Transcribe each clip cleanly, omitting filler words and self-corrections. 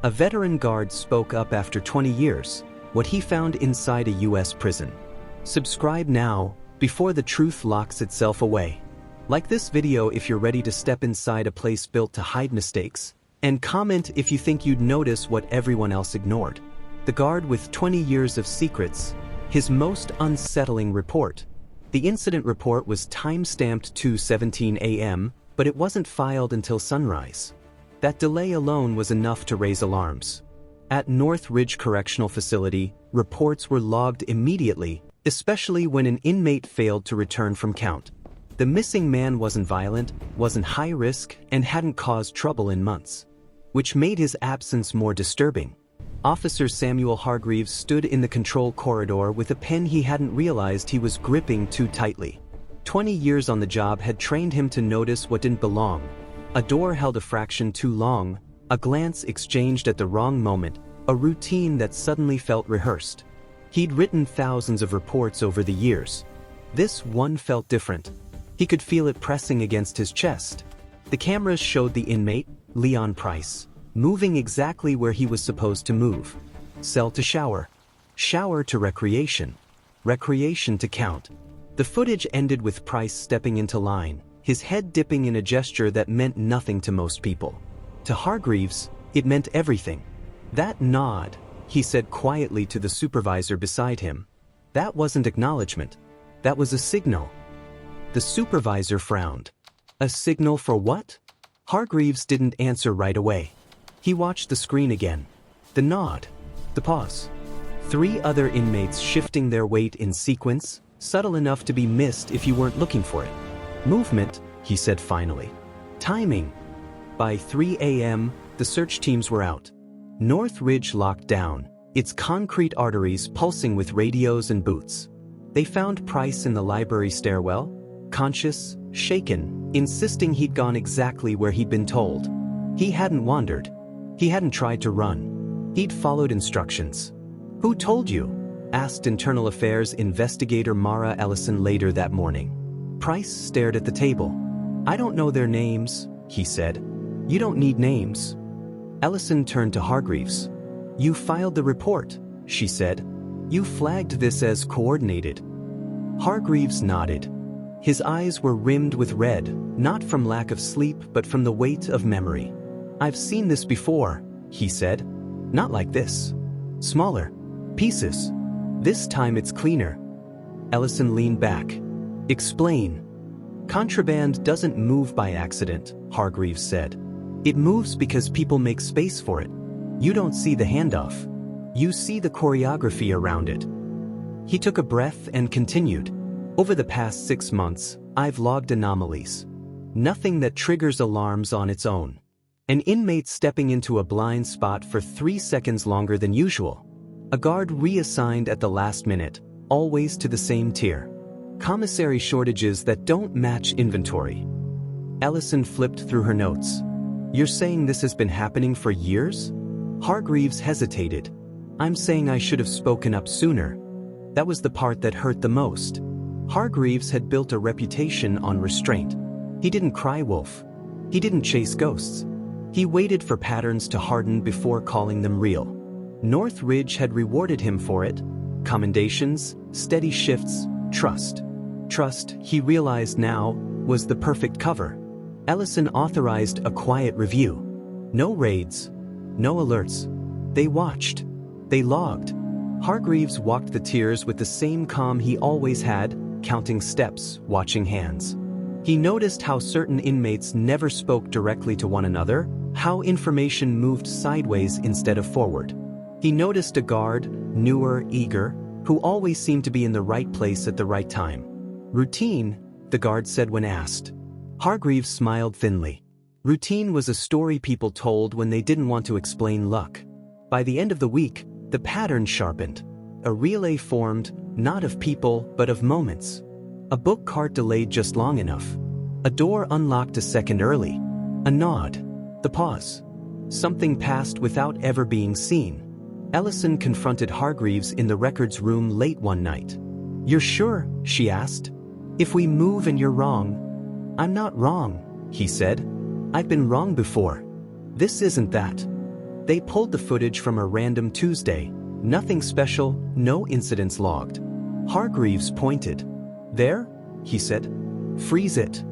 A veteran guard spoke up after 20 years, what he found inside a US prison. Subscribe now, before the truth locks itself away. Like this video if you're ready to step inside a place built to hide mistakes, and comment if you think you'd notice what everyone else ignored. The guard with 20 years of secrets, his most unsettling report. The incident report was time-stamped 2:17 a.m., but it wasn't filed until sunrise. That delay alone was enough to raise alarms. At North Ridge Correctional Facility, reports were logged immediately, especially when an inmate failed to return from count. The missing man wasn't violent, wasn't high risk, and hadn't caused trouble in months, which made his absence more disturbing. Officer Samuel Hargreaves stood in the control corridor with a pen he hadn't realized he was gripping too tightly. 20 years on the job had trained him to notice what didn't belong. A door held a fraction too long, a glance exchanged at the wrong moment, a routine that suddenly felt rehearsed. He'd written thousands of reports over the years. This one felt different. He could feel it pressing against his chest. The cameras showed the inmate, Leon Price, moving exactly where he was supposed to move. Cell to shower. Shower to recreation. Recreation to count. The footage ended with Price stepping into line, his head dipping in a gesture that meant nothing to most people. To Hargreaves, it meant everything. That nod, he said quietly to the supervisor beside him. That wasn't acknowledgement. That was a signal. The supervisor frowned. A signal for what? Hargreaves didn't answer right away. He watched the screen again. The nod. The pause. 3 other inmates shifting their weight in sequence, subtle enough to be missed if you weren't looking for it. Movement, he said finally. Timing. By 3 a.m., the search teams were out. North Ridge locked down, its concrete arteries pulsing with radios and boots. They found Price in the library stairwell, conscious, shaken, insisting he'd gone exactly where he'd been told. He hadn't wandered. He hadn't tried to run. He'd followed instructions. Who told you? Asked Internal Affairs investigator Mara Ellison later that morning. Price stared at the table. I don't know their names, he said. You don't need names. Ellison turned to Hargreaves. You filed the report, she said. You flagged this as coordinated. Hargreaves nodded. His eyes were rimmed with red, not from lack of sleep but from the weight of memory. I've seen this before, he said. Not like this. Smaller. Pieces. This time it's cleaner. Ellison leaned back. Explain. Contraband doesn't move by accident, Hargreaves said. It moves because people make space for it. You don't see the handoff. You see the choreography around it. He took a breath and continued. Over the past 6 months, I've logged anomalies. Nothing that triggers alarms on its own. An inmate stepping into a blind spot for 3 seconds longer than usual. A guard reassigned at the last minute, always to the same tier. Commissary shortages that don't match inventory. Ellison flipped through her notes. You're saying this has been happening for years? Hargreaves hesitated. I'm saying I should have spoken up sooner. That was the part that hurt the most. Hargreaves had built a reputation on restraint. He didn't cry wolf. He didn't chase ghosts. He waited for patterns to harden before calling them real. North Ridge had rewarded him for it. Commendations, steady shifts, trust. Trust, he realized now, was the perfect cover. Ellison authorized a quiet review. No raids. No alerts. They watched. They logged. Hargreaves walked the tiers with the same calm he always had, counting steps, watching hands. He noticed how certain inmates never spoke directly to one another, how information moved sideways instead of forward. He noticed a guard, newer, eager, who always seemed to be in the right place at the right time. Routine, the guard said when asked. Hargreaves smiled thinly. Routine was a story people told when they didn't want to explain luck. By the end of the week, the pattern sharpened. A relay formed, not of people, but of moments. A book cart delayed just long enough. A door unlocked a second early. A nod. The pause. Something passed without ever being seen. Ellison confronted Hargreaves in the records room late one night. You're sure? She asked. If we move and you're wrong. I'm not wrong, he said. I've been wrong before. This isn't that. They pulled the footage from a random Tuesday. Nothing special, no incidents logged. Hargreaves pointed. "There?" he said. "Freeze it."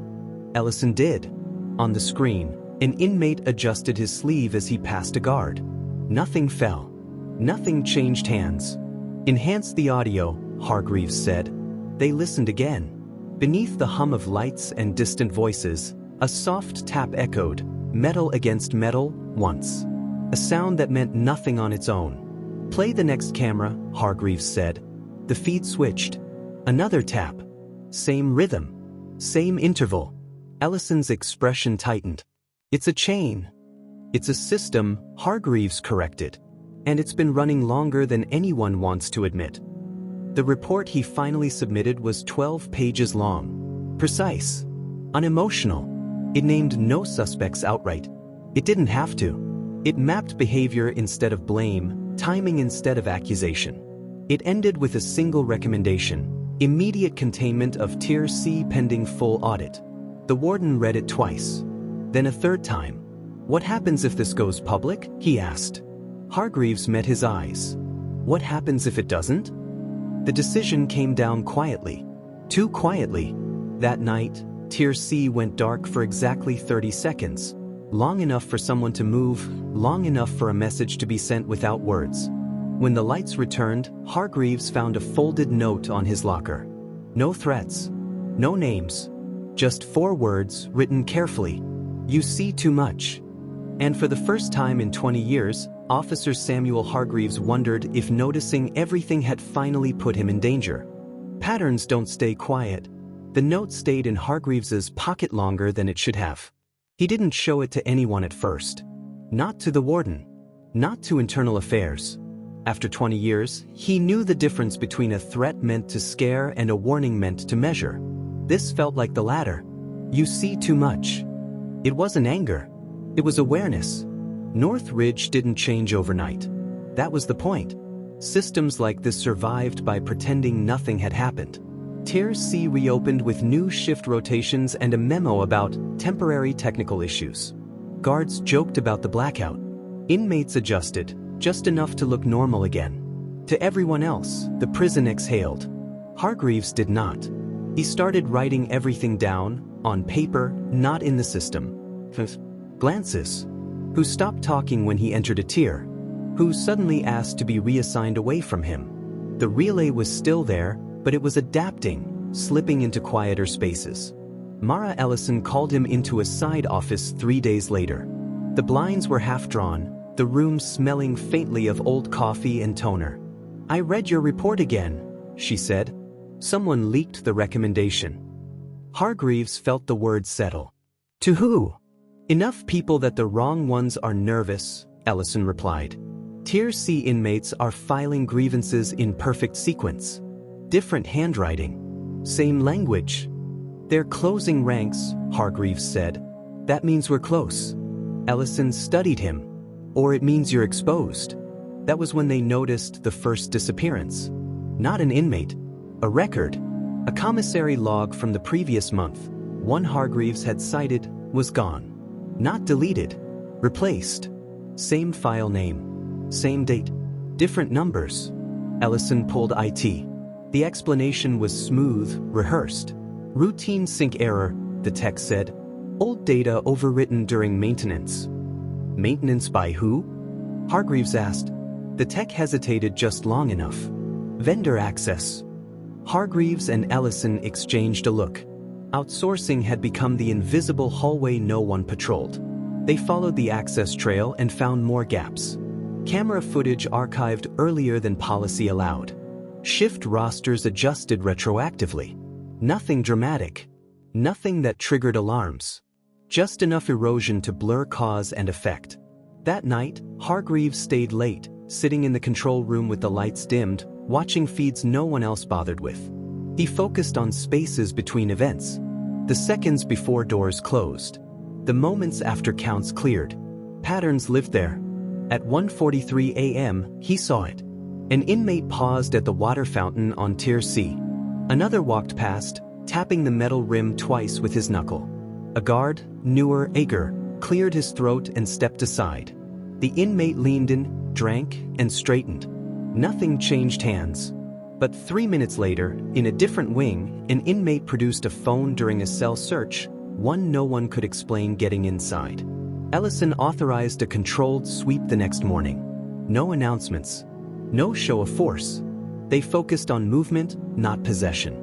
Ellison did. On the screen, an inmate adjusted his sleeve as he passed a guard. Nothing fell. Nothing changed hands. "Enhance the audio," Hargreaves said. They listened again. Beneath the hum of lights and distant voices, a soft tap echoed, metal against metal, once. A sound that meant nothing on its own. "Play the next camera," Hargreaves said. The feed switched. Another tap. Same rhythm. Same interval. Ellison's expression tightened. "It's a chain. It's a system," Hargreaves corrected. "And it's been running longer than anyone wants to admit." The report he finally submitted was 12 pages long. Precise. Unemotional. It named no suspects outright. It didn't have to. It mapped behavior instead of blame, timing instead of accusation. It ended with a single recommendation: immediate containment of Tier C pending full audit. The warden read it twice. Then a third time. "What happens if this goes public?" he asked. Hargreaves met his eyes. "What happens if it doesn't?" The decision came down quietly. Too quietly. That night, Tier C went dark for exactly 30 seconds. Long enough for someone to move, long enough for a message to be sent without words. When the lights returned, Hargreaves found a folded note on his locker. No threats. No names. Just 4 words written carefully. "You see too much." And for the first time in 20 years, Officer Samuel Hargreaves wondered if noticing everything had finally put him in danger. Patterns don't stay quiet. The note stayed in Hargreaves's pocket longer than it should have. He didn't show it to anyone at first. Not to the warden. Not to Internal Affairs. After 20 years, he knew the difference between a threat meant to scare and a warning meant to measure. This felt like the latter. "You see too much." It wasn't anger. It was awareness. Northridge didn't change overnight. That was the point. Systems like this survived by pretending nothing had happened. Tier C reopened with new shift rotations and a memo about temporary technical issues. Guards joked about the blackout. Inmates adjusted, just enough to look normal again. To everyone else, the prison exhaled. Hargreaves did not. He started writing everything down, on paper, not in the system. Glances. Who stopped talking when he entered a tier? Who suddenly asked to be reassigned away from him? The relay was still there, but it was adapting, slipping into quieter spaces. Mara Ellison called him into a side office 3 days later. The blinds were half drawn, the room smelling faintly of old coffee and toner. "I read your report again," she said. "Someone leaked the recommendation." Hargreaves felt the words settle. "To who?" "Enough people that the wrong ones are nervous," Ellison replied. "Tier C inmates are filing grievances in perfect sequence. Different handwriting. Same language. They're closing ranks," Hargreaves said. "That means we're close." Ellison studied him. "Or it means you're exposed." That was when they noticed the first disappearance. Not an inmate. A record. A commissary log from the previous month. One Hargreaves had cited was gone. Not deleted. Replaced. Same file name. Same date. Different numbers. Ellison pulled IT. The explanation was smooth, rehearsed. "Routine sync error," the text said. "Old data overwritten during maintenance." "Maintenance by who?" Hargreaves asked. The tech hesitated just long enough. "Vendor access." Hargreaves and Ellison exchanged a look. Outsourcing had become the invisible hallway no one patrolled. They followed the access trail and found more gaps. Camera footage archived earlier than policy allowed. Shift rosters adjusted retroactively. Nothing dramatic. Nothing that triggered alarms. Just enough erosion to blur cause and effect. That night, Hargreaves stayed late, sitting in the control room with the lights dimmed, watching feeds no one else bothered with. He focused on spaces between events. The seconds before doors closed. The moments after counts cleared. Patterns lived there. At 1:43 a.m., he saw it. An inmate paused at the water fountain on Tier C. Another walked past, tapping the metal rim twice with his knuckle. A guard, newer, eager, cleared his throat and stepped aside. The inmate leaned in, drank, and straightened. Nothing changed hands. But 3 minutes later, in a different wing, an inmate produced a phone during a cell search, one no one could explain getting inside. Ellison authorized a controlled sweep the next morning. No announcements. No show of force. They focused on movement, not possession.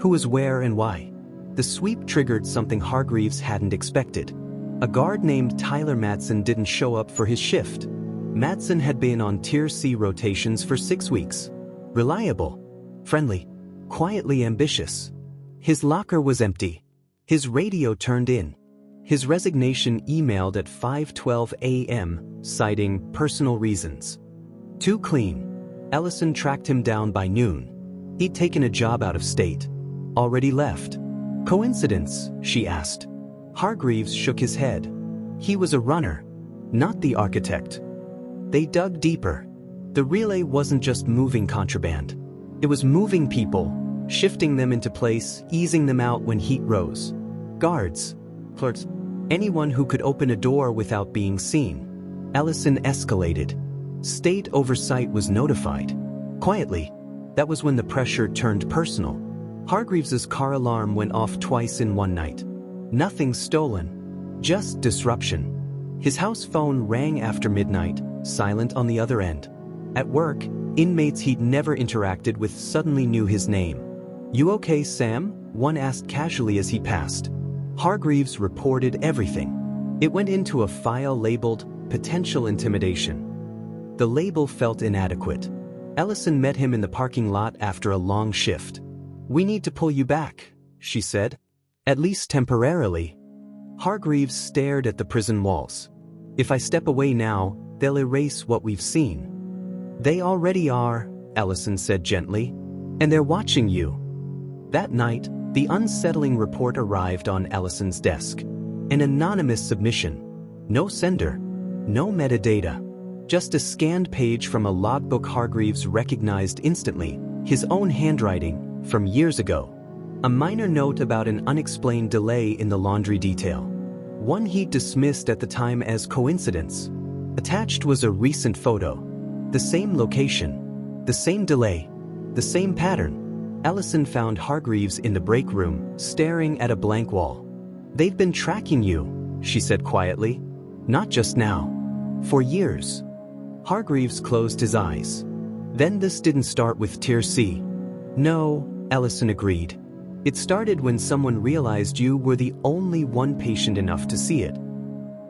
Who was where and why? The sweep triggered something Hargreaves hadn't expected. A guard named Tyler Matson didn't show up for his shift. Matson had been on Tier C rotations for 6 weeks. Reliable, friendly, quietly ambitious. His locker was empty. His radio turned in. His resignation emailed at 5:12 a.m., citing personal reasons. Too clean. Ellison tracked him down by noon. He'd taken a job out of state. Already left. Coincidence, she asked. Hargreaves shook his head. He was a runner, not the architect. They dug deeper. The relay wasn't just moving contraband. It was moving people, shifting them into place, easing them out when heat rose. Guards, clerks, anyone who could open a door without being seen. Ellison escalated. State oversight was notified. Quietly, that was when the pressure turned personal. Hargreaves's car alarm went off twice in one night. Nothing stolen, just disruption. His house phone rang after midnight, silent on the other end. At work, inmates he'd never interacted with suddenly knew his name. "You okay, Sam?" one asked casually as he passed. Hargreaves reported everything. It went into a file labeled potential intimidation. The label felt inadequate. Ellison met him in the parking lot after a long shift. "We need to pull you back," she said. "At least temporarily." Hargreaves stared at the prison walls. "If I step away now, they'll erase what we've seen." "They already are," Ellison said gently. "And they're watching you." That night, the unsettling report arrived on Ellison's desk. An anonymous submission. No sender. No metadata. Just a scanned page from a logbook Hargreaves recognized instantly, his own handwriting, from years ago. A minor note about an unexplained delay in the laundry detail. One he dismissed at the time as coincidence. Attached was a recent photo. The same location. The same delay. The same pattern. Ellison found Hargreaves in the break room, staring at a blank wall. "They've been tracking you," she said quietly. "Not just now. For years." Hargreaves closed his eyes. "Then this didn't start with Tier C." "No," Ellison agreed. "It started when someone realized you were the only one patient enough to see it.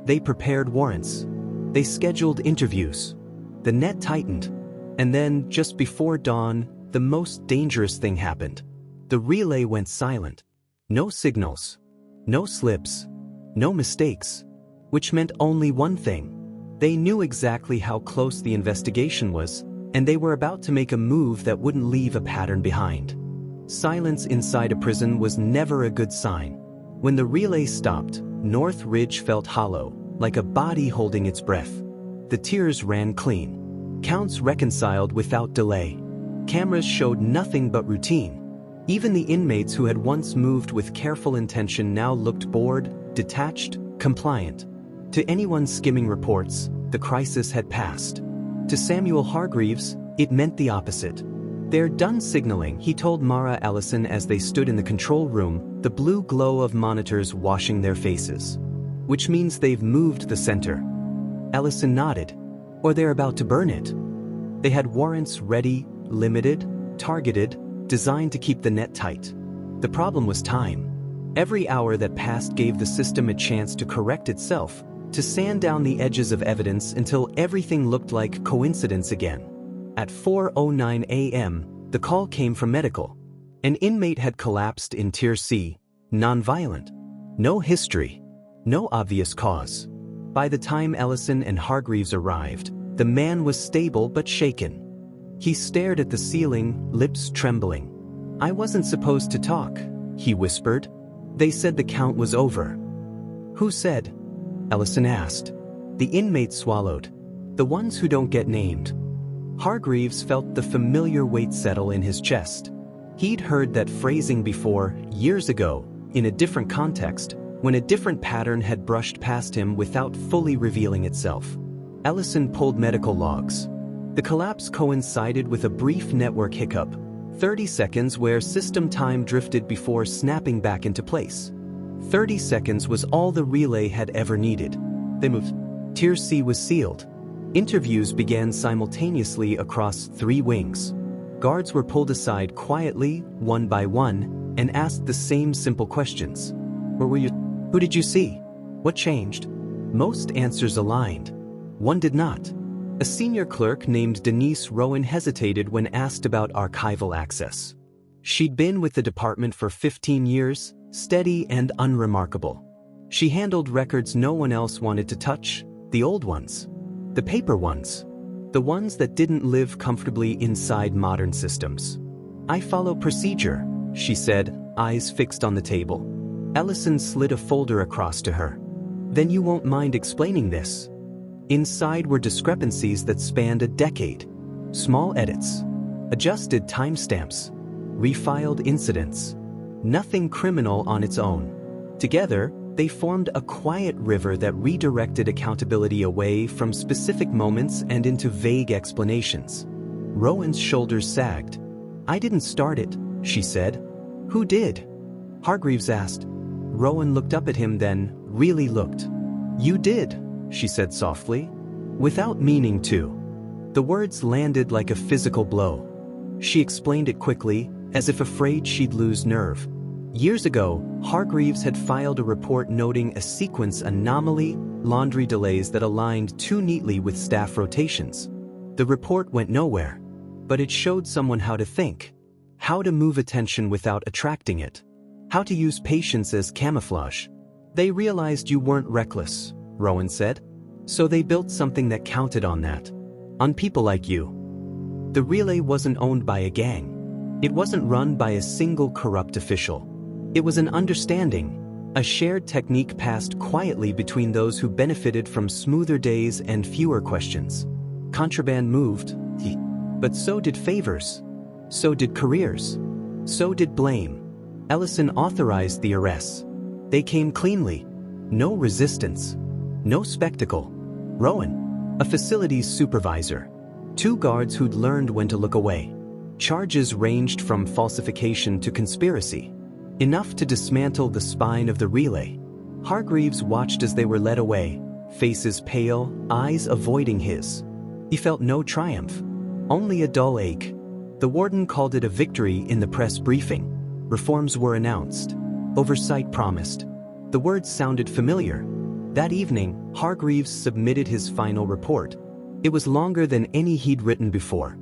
They prepared warrants. They scheduled interviews. The net tightened. And then, just before dawn, the most dangerous thing happened. The relay went silent. No signals. No slips. No mistakes. Which meant only one thing. They knew exactly how close the investigation was, and they were about to make a move that wouldn't leave a pattern behind. Silence inside a prison was never a good sign. When the relay stopped, North Ridge felt hollow, like a body holding its breath. The tiers ran clean. Counts reconciled without delay. Cameras showed nothing but routine. Even the inmates who had once moved with careful intention now looked bored, detached, compliant. To anyone skimming reports, the crisis had passed. To Samuel Hargreaves, it meant the opposite. "They're done signaling," he told Mara Ellison as they stood in the control room, the blue glow of monitors washing their faces. "Which means they've moved the center." Ellison nodded. "Or they're about to burn it." They had warrants ready, limited, targeted, designed to keep the net tight. The problem was time. Every hour that passed gave the system a chance to correct itself, to sand down the edges of evidence until everything looked like coincidence again. At 4:09 a.m., the call came from medical. An inmate had collapsed in Tier C, nonviolent. No history. No obvious cause. By the time Ellison and Hargreaves arrived, the man was stable but shaken. He stared at the ceiling, lips trembling. "I wasn't supposed to talk," he whispered. "They said the count was over." "Who said?" Ellison asked. The inmate swallowed. "The ones who don't get named." Hargreaves felt the familiar weight settle in his chest. He'd heard that phrasing before, years ago, in a different context, when a different pattern had brushed past him without fully revealing itself. Ellison pulled medical logs. The collapse coincided with a brief network hiccup, 30 seconds where system time drifted before snapping back into place. 30 seconds was all the relay had ever needed. They moved. Tier C was sealed. Interviews began simultaneously across 3 wings. Guards were pulled aside quietly, one by one, and asked the same simple questions. Where were you? Who did you see? What changed? Most answers aligned. One did not. A senior clerk named Denise Rowan hesitated when asked about archival access. She'd been with the department for 15 years, steady and unremarkable. She handled records no one else wanted to touch, the old ones. The paper ones. The ones that didn't live comfortably inside modern systems. I follow procedure, she said, eyes fixed on the table. Ellison slid a folder across to her. Then you won't mind explaining this. Inside were discrepancies that spanned a decade. Small edits. Adjusted timestamps. Refiled incidents. Nothing criminal on its own. Together, they formed a quiet river that redirected accountability away from specific moments and into vague explanations. Rowan's shoulders sagged. I didn't start it, she said. Who did? Hargreaves asked. Rowan looked up at him then, really looked. You did, she said softly. Without meaning to. The words landed like a physical blow. She explained it quickly, as if afraid she'd lose nerve. Years ago, Hargreaves had filed a report noting a sequence anomaly, laundry delays that aligned too neatly with staff rotations. The report went nowhere, but it showed someone how to think, how to move attention without attracting it, how to use patience as camouflage. They realized you weren't reckless, Rowan said, so they built something that counted on that, on people like you. The relay wasn't owned by a gang. It wasn't run by a single corrupt official. It was an understanding, a shared technique passed quietly between those who benefited from smoother days and fewer questions. Contraband moved, but so did favors. So did careers. So did blame. Ellison authorized the arrests. They came cleanly. No resistance. No spectacle. Rowan, a facilities supervisor. 2 guards who'd learned when to look away. Charges ranged from falsification to conspiracy. Enough to dismantle the spine of the relay. Hargreaves watched as they were led away, faces pale, eyes avoiding his. He felt no triumph, only a dull ache. The warden called it a victory in the press briefing. Reforms were announced. Oversight promised. The words sounded familiar. That evening, Hargreaves submitted his final report. It was longer than any he'd written before.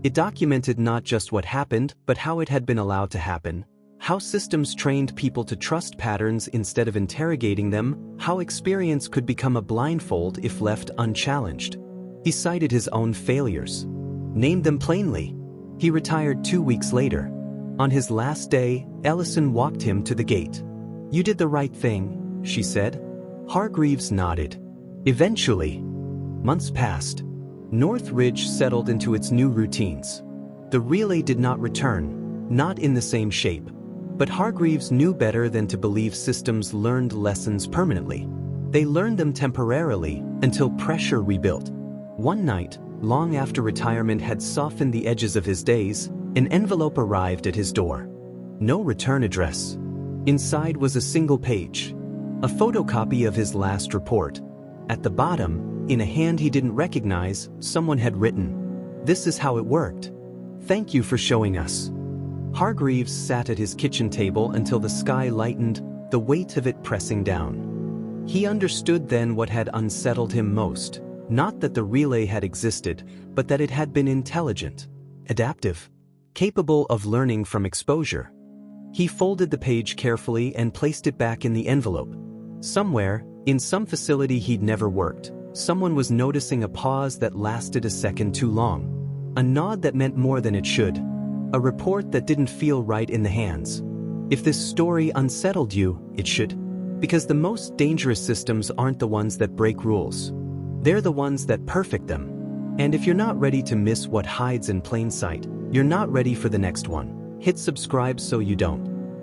It documented not just what happened, but how it had been allowed to happen. How systems trained people to trust patterns instead of interrogating them, how experience could become a blindfold if left unchallenged. He cited his own failures. Named them plainly. He retired 2 weeks later. On his last day, Ellison walked him to the gate. You did the right thing, she said. Hargreaves nodded. Eventually, months passed. Northridge settled into its new routines. The relay did not return, not in the same shape. But Hargreaves knew better than to believe systems learned lessons permanently. They learned them temporarily until pressure rebuilt. One night, long after retirement had softened the edges of his days, an envelope arrived at his door. No return address. Inside was a single page. A photocopy of his last report. At the bottom, in a hand he didn't recognize, someone had written, "This is how it worked. Thank you for showing us." Hargreaves sat at his kitchen table until the sky lightened, the weight of it pressing down. He understood then what had unsettled him most, not that the relay had existed, but that it had been intelligent, adaptive, capable of learning from exposure. He folded the page carefully and placed it back in the envelope. Somewhere, in some facility he'd never worked, someone was noticing a pause that lasted a second too long. A nod that meant more than it should. A report that didn't feel right in the hands. If this story unsettled you, it should. Because the most dangerous systems aren't the ones that break rules. They're the ones that perfect them. And if you're not ready to miss what hides in plain sight, you're not ready for the next one. Hit subscribe so you don't.